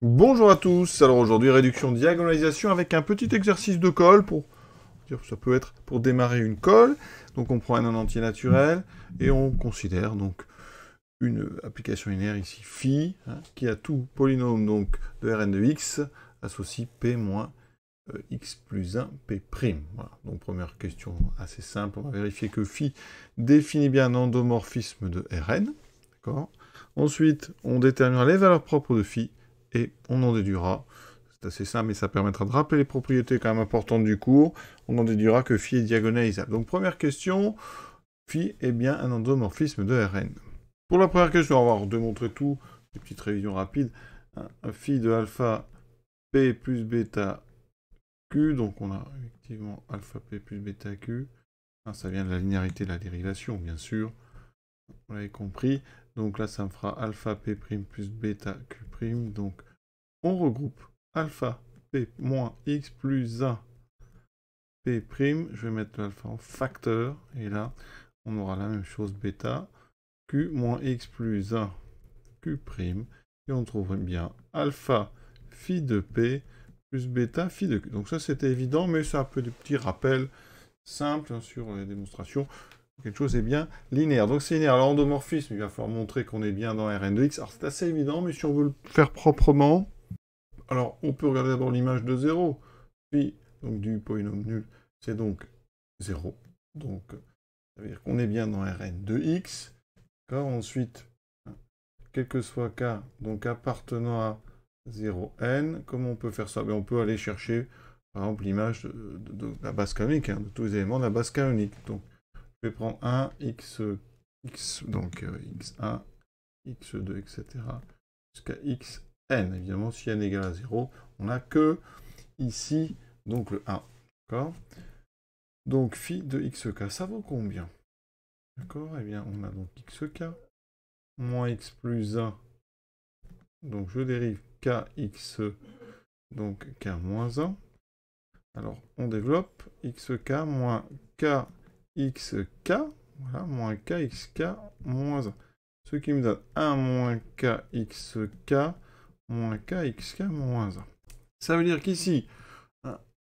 Bonjour à tous, alors aujourd'hui réduction diagonalisation avec un petit exercice de colle pour ça peut être pour démarrer une colle. Donc on prend un entier naturel et on considère donc une application linéaire ici phi qui a tout polynôme donc de Rn de x associe p moins x plus 1 p'. Voilà. Donc première question assez simple, on va vérifier que phi définit bien un endomorphisme de Rn. D'accord. Ensuite, on déterminera les valeurs propres de phi et on en déduira. C'est assez simple, mais ça permettra de rappeler les propriétés quand même importantes du cours. On en déduira que phi est diagonalisable. Donc première question, phi est bien un endomorphisme de Rn. Pour la première question, on va avoir démontré tout, des petites révisions rapides. Un phi de alpha p plus bêta q, donc on a effectivement alpha p plus bêta q. Ça vient de la linéarité de la dérivation, bien sûr. Vous l'avez compris. Donc là, ça me fera alpha p' plus bêta q'. Donc on regroupe alpha p moins x plus 1 p'. Je vais mettre l'alpha en facteur. Et là, on aura la même chose bêta q moins x plus 1 q'. Et on trouverait bien alpha phi de p plus bêta phi de q. Donc ça, c'était évident, mais c'est un peu des petits rappels simples sur les démonstrations. Quelque chose est bien linéaire. Donc c'est linéaire. Alors endomorphisme, il va falloir montrer qu'on est bien dans Rn de x. Alors c'est assez évident, mais si on veut le faire proprement, alors on peut regarder d'abord l'image de 0. Puis, donc du polynôme nul, c'est donc 0. Donc ça veut dire qu'on est bien dans Rn de x. Ensuite, quel que soit k, donc appartenant à 0n, comment on peut faire ça? On peut aller chercher, par exemple, l'image de la base canonique, de tous les éléments de la base canonique. Donc, je vais prendre 1, x, donc x1, x2, etc. jusqu'à xn. Évidemment, si n égale à 0, on n'a que ici, donc le 1. D'accord? Donc, phi de xk, ça vaut combien? D'accord? Eh bien, on a donc xk moins x plus 1. Donc, je dérive kx, donc k moins 1. Alors, on développe xk moins kxk. Voilà, moins kxk moins 1. Ce qui me donne 1 moins kxk moins kxk moins 1. Ça veut dire qu'ici,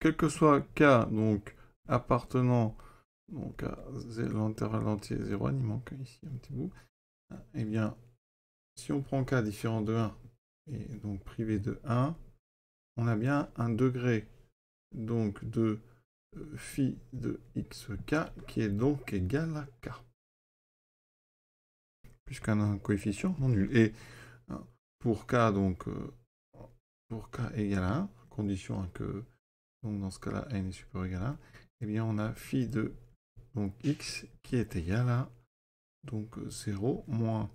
quel que soit k, donc appartenant donc, à l'intervalle entier 0, il manque ici un petit bout, eh bien, si on prend k différent de 1 et donc privé de 1, on a bien un degré donc de phi de xk qui est donc égal à k. Puisqu'on a un coefficient non nul. Et pour k, donc, pour k égale à 1, condition que, donc dans ce cas-là, n est supérieur ou égal à 1, eh bien on a phi de donc, x qui est égal à donc 0 moins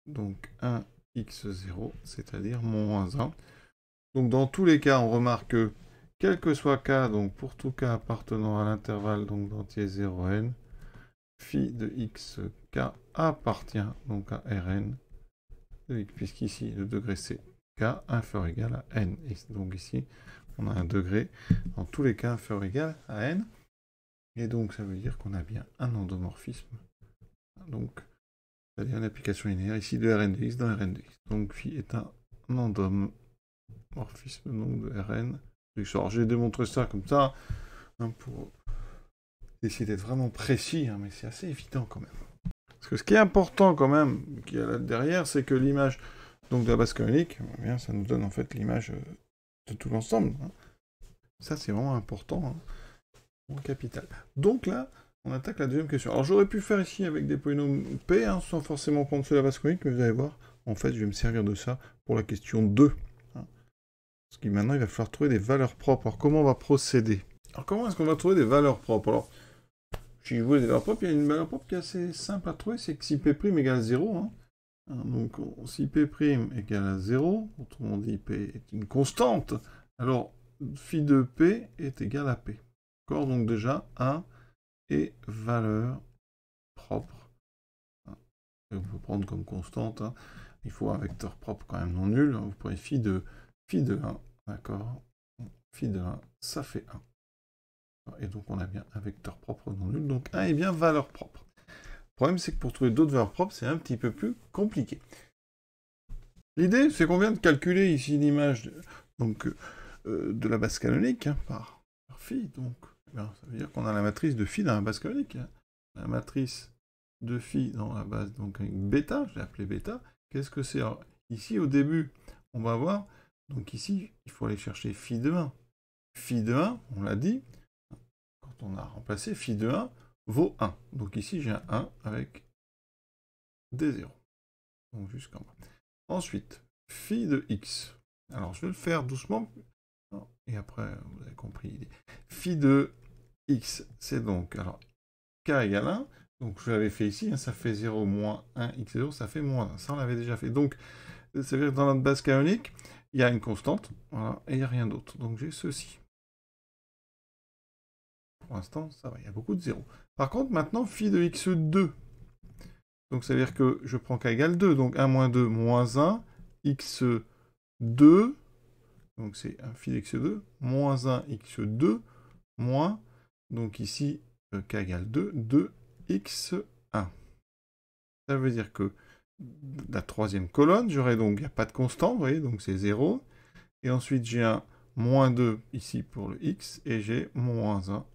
donc 1 x0, c'est-à-dire moins 1. Donc dans tous les cas, on remarque que quel que soit k, donc pour tout k appartenant à l'intervalle donc d'entier 0n, phi de xk appartient donc à Rn de x, puisqu'ici le degré c'est k inférieur ou égal à n. Et donc ici, on a un degré dans tous les cas inférieur ou égal à n. Et donc ça veut dire qu'on a bien un endomorphisme. Donc, c'est-à-dire une application linéaire ici de Rn de x dans Rn de x. Donc phi est un endomorphisme donc, de Rn de x. Alors j'ai démontré ça comme ça, pour essayer d'être vraiment précis, mais c'est assez évident quand même. Parce que ce qui est important quand même, qu'il y a là derrière, c'est que l'image donc, de la base canonique, eh bien, ça nous donne en fait l'image de tout l'ensemble. Ça, c'est vraiment important, capital. Donc là, on attaque la deuxième question. Alors j'aurais pu faire ici avec des polynômes p, sans forcément prendre ceux de la base canonique, mais vous allez voir, en fait, je vais me servir de ça pour la question 2. Parce que maintenant, il va falloir trouver des valeurs propres. Alors comment on va procéder? Alors comment est-ce qu'on va trouver des valeurs propres? Alors, si je voulais des valeurs propres, il y a une valeur propre qui est assez simple à trouver, c'est que si p' égale 0, donc si p' égale à 0, autrement dit p est une constante, alors phi de p est égal à p. D'accord? Donc déjà, 1 et valeur propre. Et on peut prendre comme constante, il faut un vecteur propre quand même non nul, vous prenez phi de 1, d'accord? Phi de 1, ça fait 1. Et donc on a bien un vecteur propre non nul, donc 1 est bien valeur propre. Le problème c'est que pour trouver d'autres valeurs propres, c'est un petit peu plus compliqué. L'idée, c'est qu'on vient de calculer ici l'image de la base canonique hein, par phi. Donc, ça veut dire qu'on a la matrice de phi dans la base canonique. Hein. La matrice de phi dans la base, donc avec bêta, je l'ai appelé bêta. Qu'est-ce que c'est? Ici, au début, on va voir, donc ici, il faut aller chercher phi de 1. Phi de 1, on l'a dit, quand on a remplacé, phi de 1 vaut 1. Donc ici, j'ai un 1 avec des 0. Donc jusqu'en bas. Ensuite, phi de x. Alors, je vais le faire doucement. Et après, vous avez compris. Phi de x, c'est donc, alors, k égale 1. Donc, je l'avais fait ici, hein, ça fait 0 moins 1, x0, ça fait moins 1. Ça, on l'avait déjà fait. Donc, ça veut dire que dans notre base canonique, il y a une constante, voilà, et il n'y a rien d'autre. Donc, j'ai ceci. Pour l'instant, ça va, il y a beaucoup de 0. Par contre, maintenant, phi de x2. Donc, ça veut dire que je prends k égale 2. Donc, 1 moins 2 moins 1, x2. Donc, c'est un phi de x2, moins 1, x2, moins, donc ici, k égale 2, 2x1. Ça veut dire que la troisième colonne, j'aurai donc, il n'y a pas de constant, vous voyez, donc c'est 0. Et ensuite, j'ai un moins 2 ici pour le x, et j'ai moins 1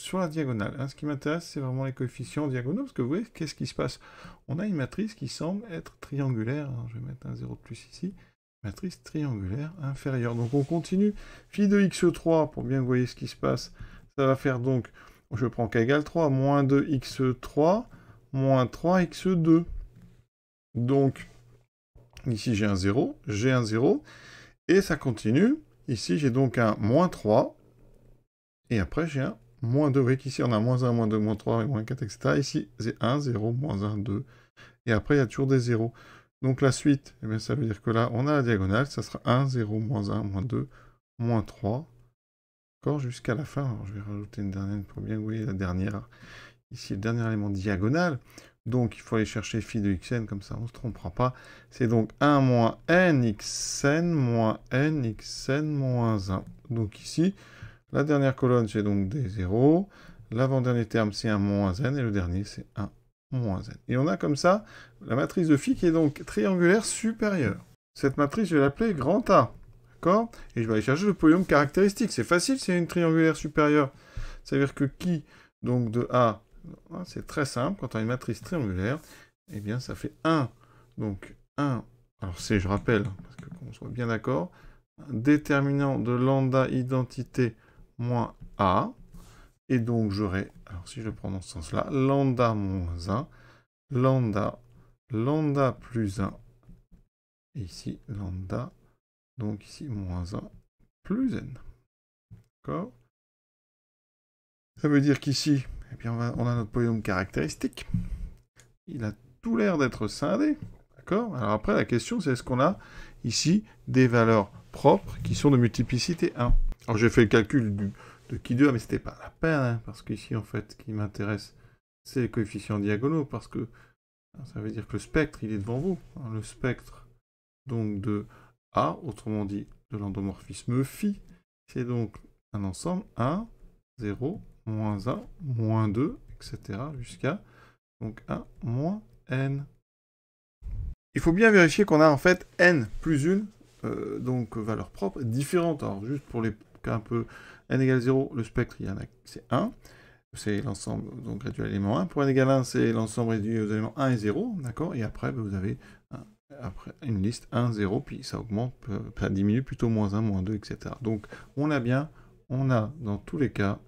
sur la diagonale. Hein, ce qui m'intéresse, c'est vraiment les coefficients diagonaux, parce que vous voyez, qu'est-ce qui se passe? On a une matrice qui semble être triangulaire. Alors, je vais mettre un 0 de plus ici. Matrice triangulaire inférieure. Donc, on continue. Phi de x3, pour bien que vous voyez ce qui se passe, ça va faire donc, je prends k égale 3, moins 2x3, moins 3x2. Donc, ici, j'ai un 0, j'ai un 0, et ça continue. Ici, j'ai donc un moins 3, et après, j'ai un moins 2. Vous voyez qu'ici, on a moins 1, moins 2, moins 3, moins 4, etc. Ici, c'est 1, 0, moins 1, 2. Et après, il y a toujours des 0. Donc, la suite, eh bien, ça veut dire que là, on a la diagonale. Ça sera 1, 0, moins 1, moins 2, moins 3. Encore jusqu'à la fin. Alors, je vais rajouter une dernière pour bien vous voyez la dernière. Ici, le dernier élément diagonal. Donc, il faut aller chercher phi de xn, comme ça, on ne se trompera pas. C'est donc 1 moins n xn moins n xn moins 1. Donc, ici... La dernière colonne, c'est donc des 0. L'avant-dernier terme, c'est un moins n. Et le dernier, c'est un moins n. Et on a comme ça la matrice de phi qui est donc triangulaire supérieure. Cette matrice, je vais l'appeler grand A. D'accord? Et je vais aller chercher le polynôme caractéristique. C'est facile, c'est une triangulaire supérieure. Ça veut dire que qui, donc de A, c'est très simple. Quand on a une matrice triangulaire, eh bien, ça fait 1. Donc 1, alors c'est, je rappelle, parce qu'on soit bien d'accord, un déterminant de lambda identité moins A, et donc j'aurai, alors si je le prends dans ce sens-là, lambda moins 1, lambda plus 1, et ici lambda, donc ici moins 1 plus n. D'accord? Ça veut dire qu'ici, eh bien on a notre polynôme caractéristique. Il a tout l'air d'être scindé. D'accord? Alors après, la question, c'est est-ce qu'on a ici des valeurs propres qui sont de multiplicité 1? Alors j'ai fait le calcul de qui 2, mais c'était pas la peine, hein, parce qu'ici, en fait, ce qui m'intéresse, c'est les coefficients diagonaux, parce que ça veut dire que le spectre, il est devant vous. Hein, le spectre, donc, de A, autrement dit, de l'endomorphisme phi, c'est donc un ensemble 1, 0, moins 1, moins 2, etc., jusqu'à donc 1, moins n. Il faut bien vérifier qu'on a en fait n plus une, donc valeur propre, différente. Alors juste pour les cas un peu n égale 0, le spectre, il y en a, c'est 1. C'est l'ensemble donc réduit à l'élément 1. Pour n égale 1, c'est l'ensemble réduit aux éléments 1 et 0. D'accord? Et après, vous avez après une liste 1, 0, puis ça augmente, ça diminue plutôt moins 1, moins 2, etc. Donc on a bien, on a dans tous les cas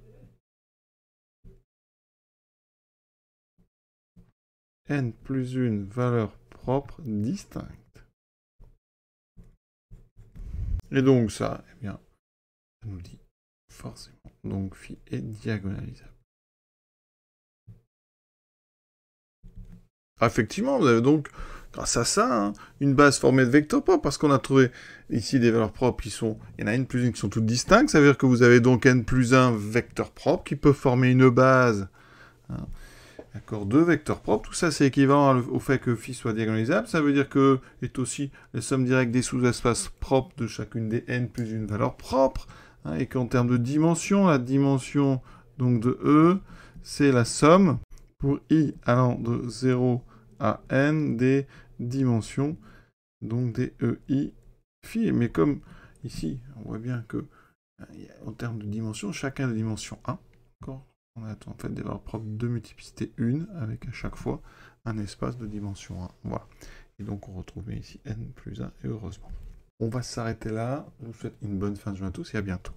n plus une valeur propre distincte. Et donc ça, eh bien, ça nous dit forcément, donc phi est diagonalisable. Ah, effectivement, vous avez donc, grâce à ça, hein, une base formée de vecteurs propres, parce qu'on a trouvé ici des valeurs propres qui sont, il y en a n plus une qui sont toutes distinctes, ça veut dire que vous avez donc n plus 1 vecteurs propres qui peuvent former une base. Hein. D'accord, 2 vecteurs propres, tout ça c'est équivalent au fait que phi soit diagonalisable, ça veut dire que est aussi la somme directe des sous-espaces propres de chacune des n plus une valeur propre, hein, et qu'en termes de dimension, la dimension donc de E, c'est la somme pour i allant de 0 à n des dimensions donc des EI phi. Mais comme ici, on voit bien que en termes de dimension, chacun de dimension 1, on a en fait des valeurs propres de multiplicité 1, avec à chaque fois un espace de dimension 1. Voilà. Et donc on retrouve bien ici n plus 1, et heureusement. On va s'arrêter là. Je vous souhaite une bonne fin de journée à tous et à bientôt.